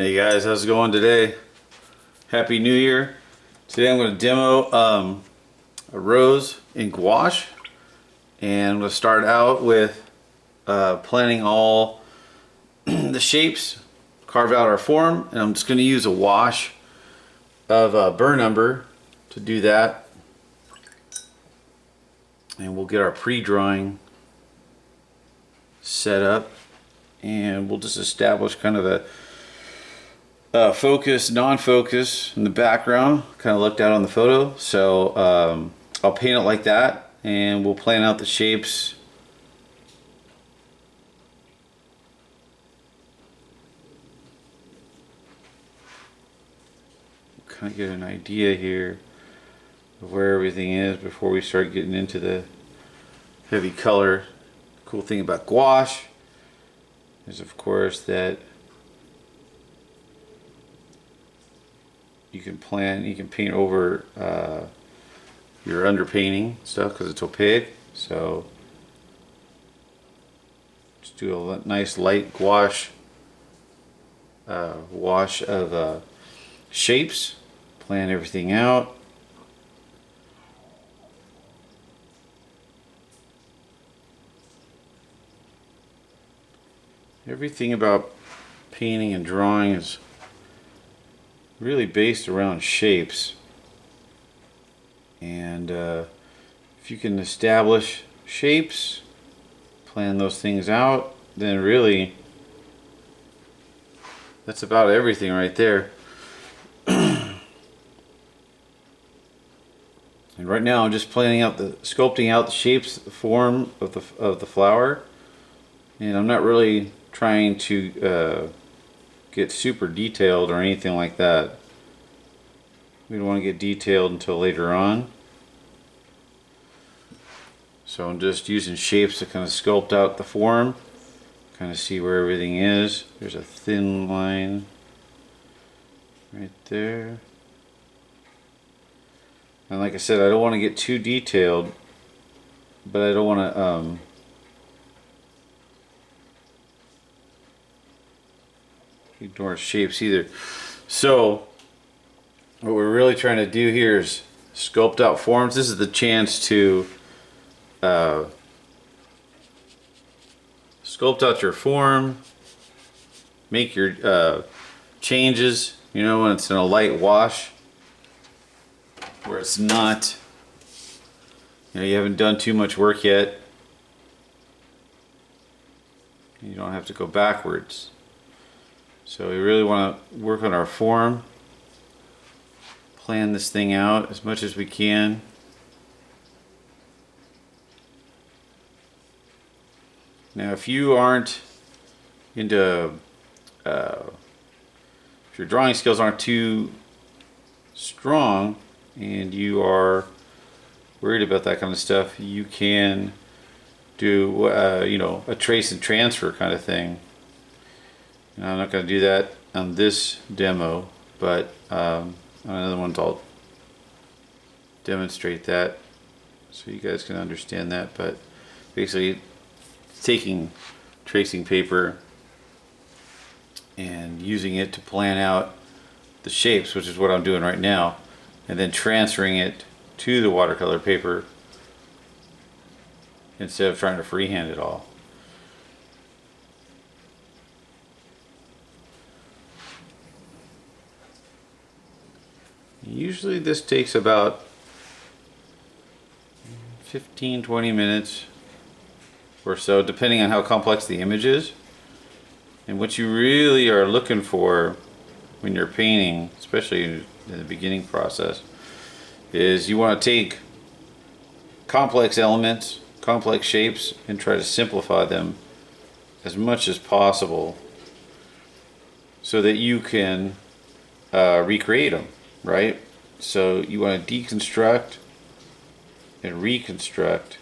Hey guys, how's it going today? Happy New Year. Today I'm going to demo a rose in gouache, and I'm going to start out with planning all the shapes, carve out our form, and I'm just going to use a wash of burr number to do that, and we'll get our pre-drawing set up, and we'll just establish kind of a focus, non-focus in the background, kind of looked out on the photo. So I'll paint it like that, and we'll plan out the shapes. Kind of get an idea here of where everything is before we start getting into the heavy color. Cool thing about gouache is, of course, that you can paint over your underpainting stuff because it's opaque. So just do a nice light gouache wash of shapes, plan everything out. Everything about painting and drawing is really based around shapes, and if you can establish shapes, plan those things out, then really that's about everything right there. And right now I'm just sculpting out the shapes, the form of the flower, and I'm not really trying to get super detailed or anything like that. We don't want to get detailed until later on. So I'm just using shapes to kind of sculpt out the form, kind of see where everything is. There's a thin line right there. And like I said, I don't want to get too detailed, but I don't want to ignore shapes either. So what we're really trying to do here is sculpt out forms. This is the chance to sculpt out your form, make your changes, you know, when it's in a light wash, where it's not, you haven't done too much work yet. You don't have to go backwards. So we really want to work on our form, plan this thing out as much as we can. Now if you aren't into, if your drawing skills aren't too strong and you are worried about that kind of stuff, you can do a trace and transfer kind of thing. I'm not going to do that on this demo, but on another ones I'll demonstrate that so you guys can understand that. But basically taking tracing paper and using it to plan out the shapes, which is what I'm doing right now, and then transferring it to the watercolor paper instead of trying to freehand it all. Usually this takes about 15-20 minutes or so, depending on how complex the image is. And what you really are looking for when you're painting, especially in the beginning process, is you want to take complex elements, complex shapes, and try to simplify them as much as possible so that you can recreate them. Right? So you want to deconstruct and reconstruct.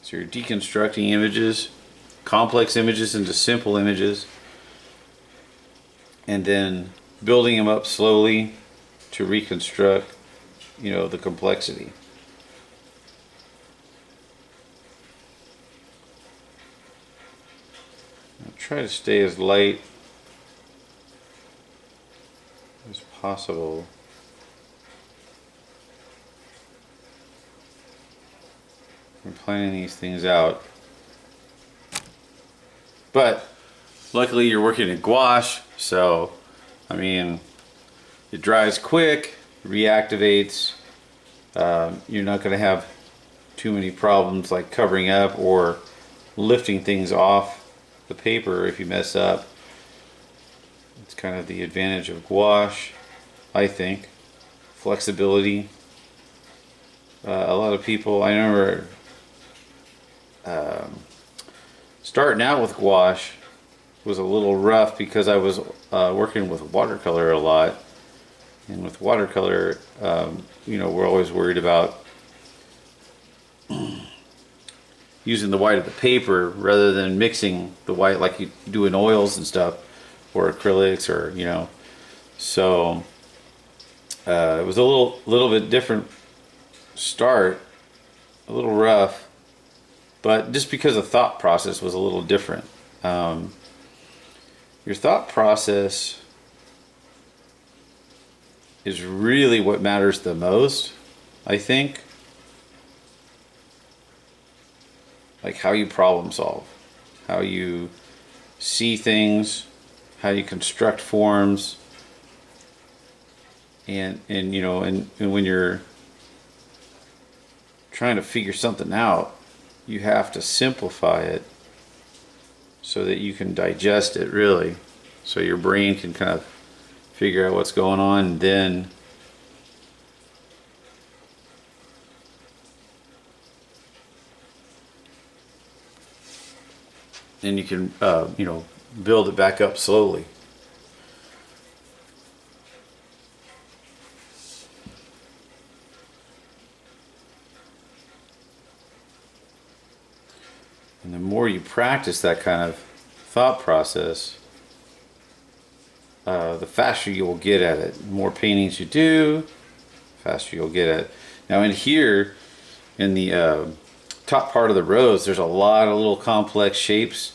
So you're deconstructing images, complex images into simple images, and then building them up slowly to reconstruct, the complexity. I'll try to stay as light possible. We're planning these things out. But luckily you're working in gouache, so I mean, it dries quick, reactivates. You're not going to have too many problems like covering up or lifting things off the paper if you mess up. It's kind of the advantage of gouache, I think. Flexibility. A lot of people, I remember starting out with gouache was a little rough because I was working with watercolor a lot. And with watercolor, you know, we're always worried about using the white of the paper rather than mixing the white like you do in oils and stuff, or acrylics, or you know. So it was a little bit different start, a little rough, but just because the thought process was a little different. Your thought process is really what matters the most, I think. Like how you problem solve, how you see things, how you construct forms, and you know, and when you're trying to figure something out, you have to simplify it so that you can digest it really, so your brain can kind of figure out what's going on, and then you can you know, build it back up slowly. And the more you practice that kind of thought process, the faster you will get at it. The more paintings you do, the faster you'll get at it. Now in here, in the top part of the rose, there's a lot of little complex shapes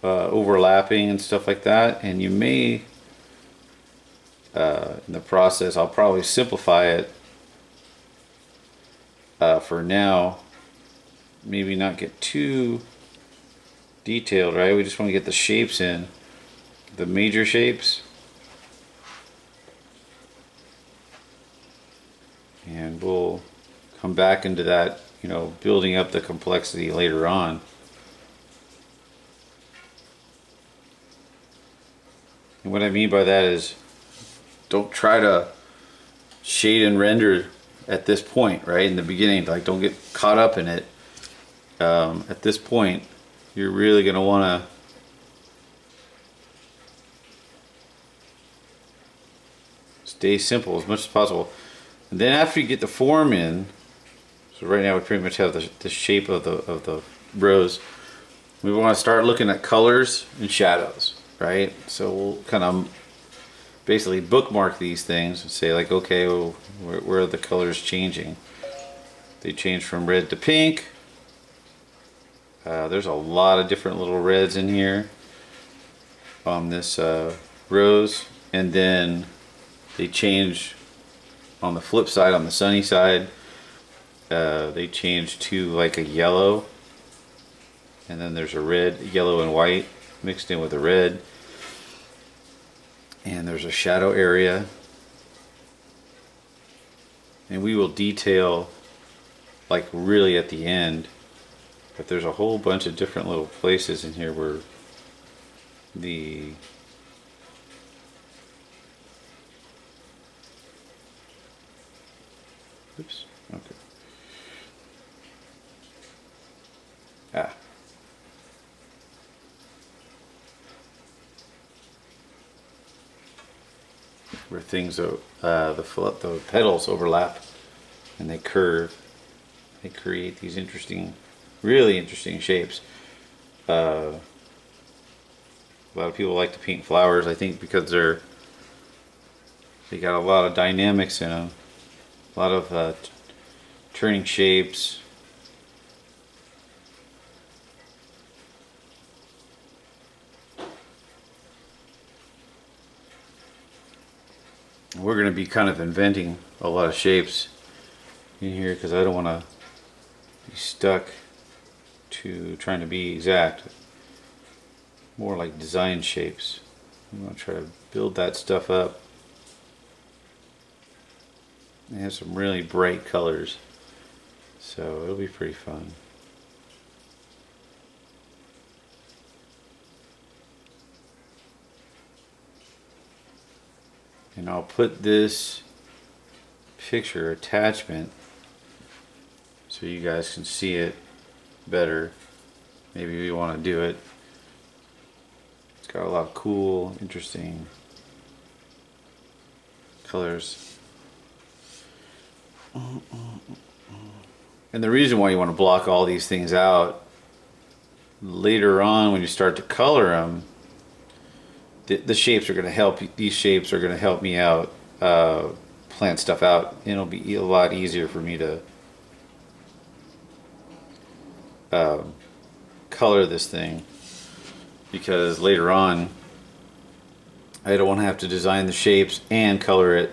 overlapping and stuff like that, and you may in the process, I'll probably simplify it for now, maybe not get too detailed, right? We just want to get the shapes in, the major shapes, and we'll come back into that, you know, building up the complexity later on. And what I mean by that is, don't try to shade and render at this point, right? In the beginning, like don't get caught up in it. At this point, you're really going to want to stay simple as much as possible. And then after you get the form in, so right now we pretty much have the shape of the rose. We want to start looking at colors and shadows, right? So we'll kind of basically bookmark these things and say like, okay, well, where are the colors changing? They change from red to pink. There's a lot of different little reds in here on this rose, and then they change on the flip side, on the sunny side. They change to like a yellow, and then there's a red, yellow and white mixed in with a red, and there's a shadow area, and we will detail like really at the end, but there's a whole bunch of different little places in here where the oops, okay. Where things the petals overlap and they curve. They create these interesting, really interesting shapes. A lot of people like to paint flowers, I think, because they got a lot of dynamics in them, a lot of turning shapes. we're going to be kind of inventing a lot of shapes in here because I don't want to be stuck to trying to be exact. More like design shapes. I'm going to try to build that stuff up. It has some really bright colors, so it'll be pretty fun. And I'll put this picture attachment so you guys can see it better. Maybe we want to do it. It's got a lot of cool, interesting colors. And the reason why you want to block all these things out later on when you start to color them, the shapes are going to help. These shapes are going to help me out, plan stuff out, and it'll be a lot easier for me to color this thing, because later on I don't want to have to design the shapes and color it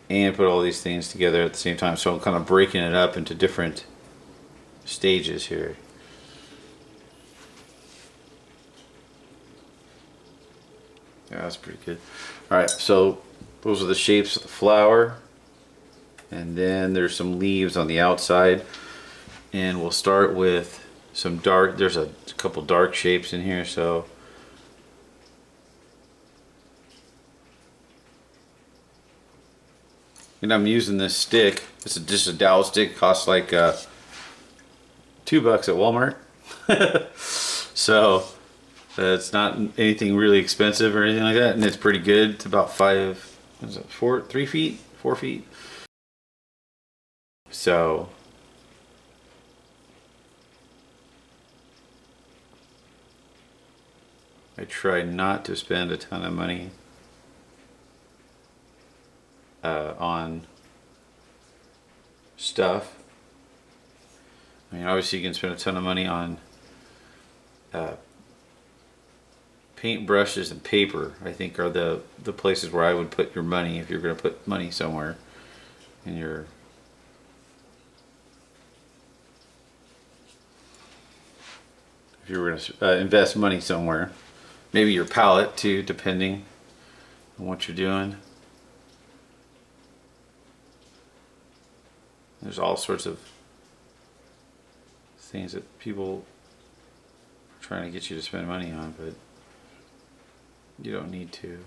and put all these things together at the same time. So I'm kind of breaking it up into different stages here. Yeah, that's pretty good. Alright, so those are the shapes of the flower, and then there's some leaves on the outside, and we'll start with some dark. There's a couple dark shapes in here, so and I'm using this stick. This is just a dowel stick, costs like $2 at Walmart. So it's not anything really expensive or anything like that, and it's pretty good. It's about 3 feet, 4 feet. So I try not to spend a ton of money on stuff. I mean, obviously you can spend a ton of money on paint brushes and paper. I think are the places where I would put your money if you're going to put money somewhere in your if you were going to invest money somewhere. Maybe your palette too, depending on what you're doing. There's all sorts of things that people are trying to get you to spend money on, but you don't need to.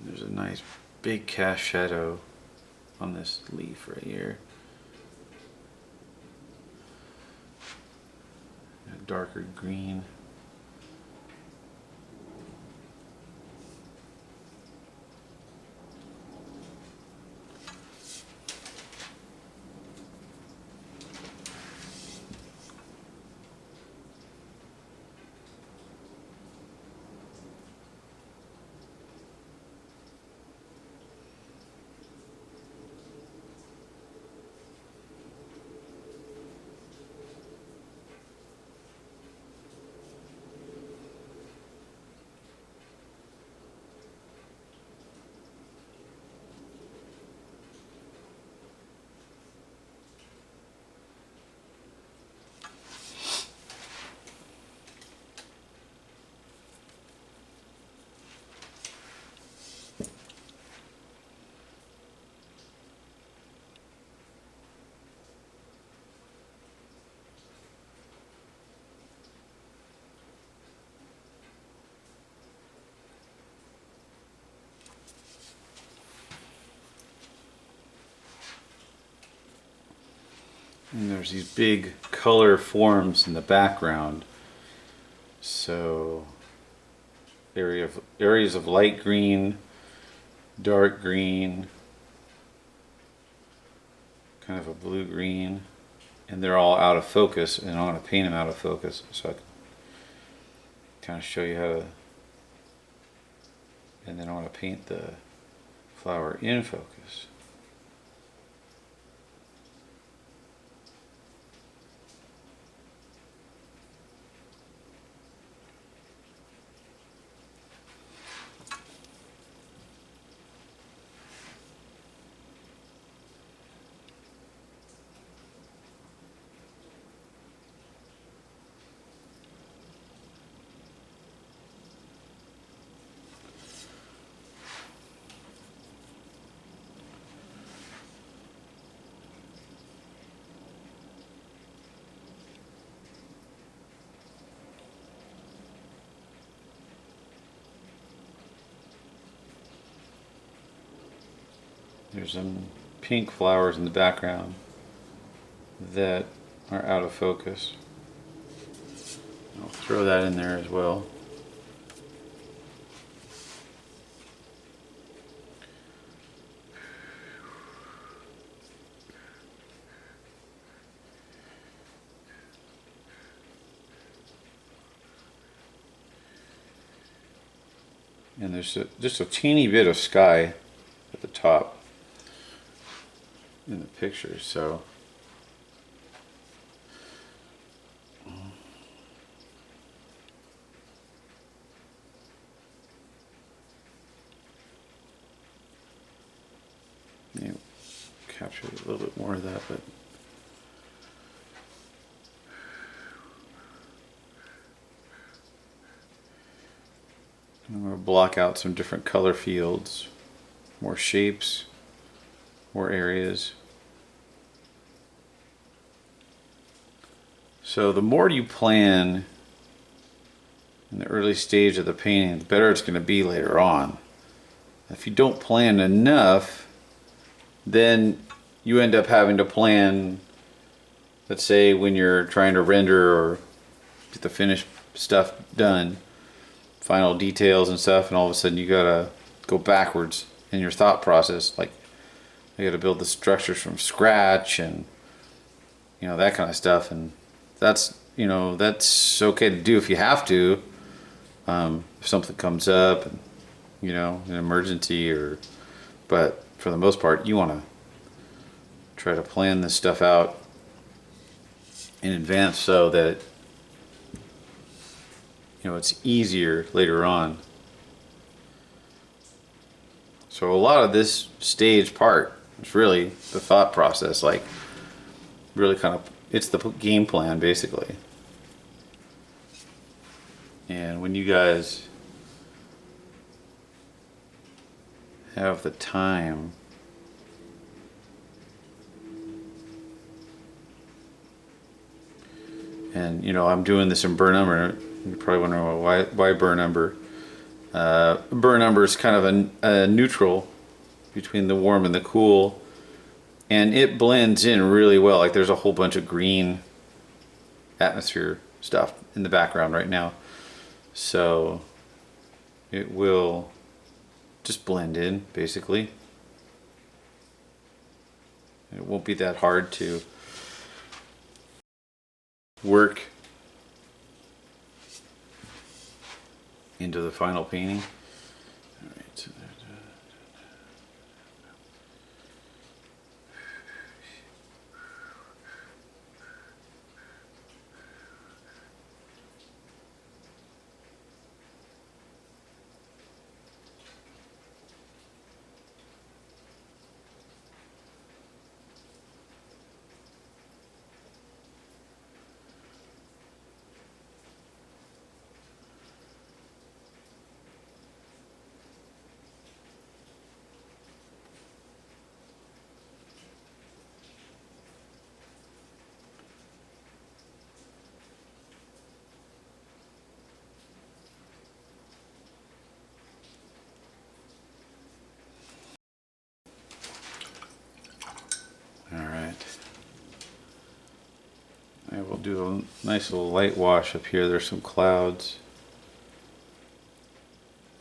There's a nice big cast shadow on this leaf right here. A darker green. And there's these big color forms in the background. So areas of light green, dark green, kind of a blue green, and they're all out of focus, and I'm going to paint them out of focus so I can kind of show you how to, and then I want to paint the flower in focus. There's some pink flowers in the background that are out of focus. I'll throw that in there as well. And there's just a teeny bit of sky at the top in the picture, so you know, capture a little bit more of that, but I'm going to block out some different color fields, more shapes, more areas. So the more you plan in the early stage of the painting, the better it's going to be later on. If you don't plan enough, then you end up having to plan, let's say when you're trying to render or get the finished stuff done, final details and stuff, and all of a sudden you gotta go backwards in your thought process. Like, I gotta build the structures from scratch and, you know, that kind of stuff. And that's, you know, that's okay to do if you have to. If something comes up, and, you know, an emergency, or, but for the most part, you want to try to plan this stuff out in advance so that, you know, it's easier later on. So a lot of this stage part is really the thought process, like really kind of, it's the game plan basically. And when you guys have the time, and you know, I'm doing this in burn number. You're probably wondering why burn number. Burn number is kind of a neutral between the warm and the cool, and it blends in really well. Like, there's a whole bunch of green atmosphere stuff in the background right now, so it will just blend in basically. It won't be that hard to work into the final painting. All right, so I will do a nice little light wash up here. There's some clouds.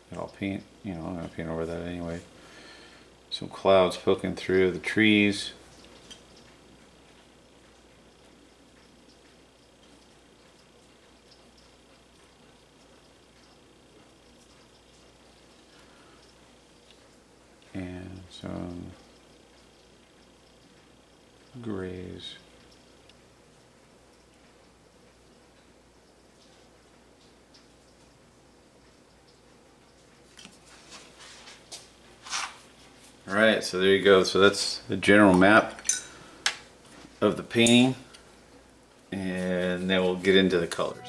And I'll paint, you know, I'm going to paint over that anyway. Some clouds poking through the trees. some grays. Alright, so there you go. So that's the general map of the painting, and then we'll get into the colors.